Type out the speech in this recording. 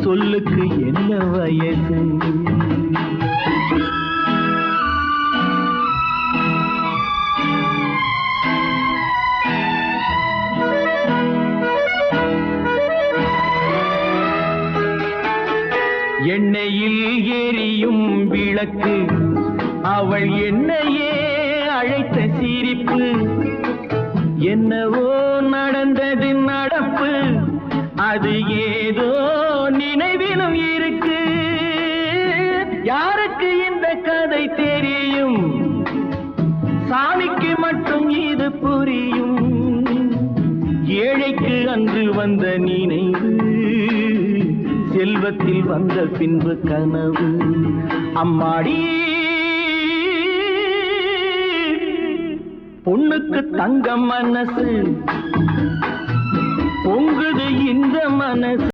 சொல்லுக்கு என்ன வயசு? எண்ணெயில் எரியும் விளக்கு, அவள் என்னையே அழைத்த சிரிப்பு. என்னவோ நடந்தது நடப்பு, அது ஏதோ நினைவிலும் இருக்கு. யாருக்கு இந்த கதை தெரியும்? சாமிக்கு மட்டும் இது புரியும். ஏழைக்கு அன்று வந்த நினைவு, செல்வத்தில் வந்த பின்பு கனவு. அம்மாடி, பொண்ணுக்கு தங்க மனசு, பொங்குது இந்த மனசு.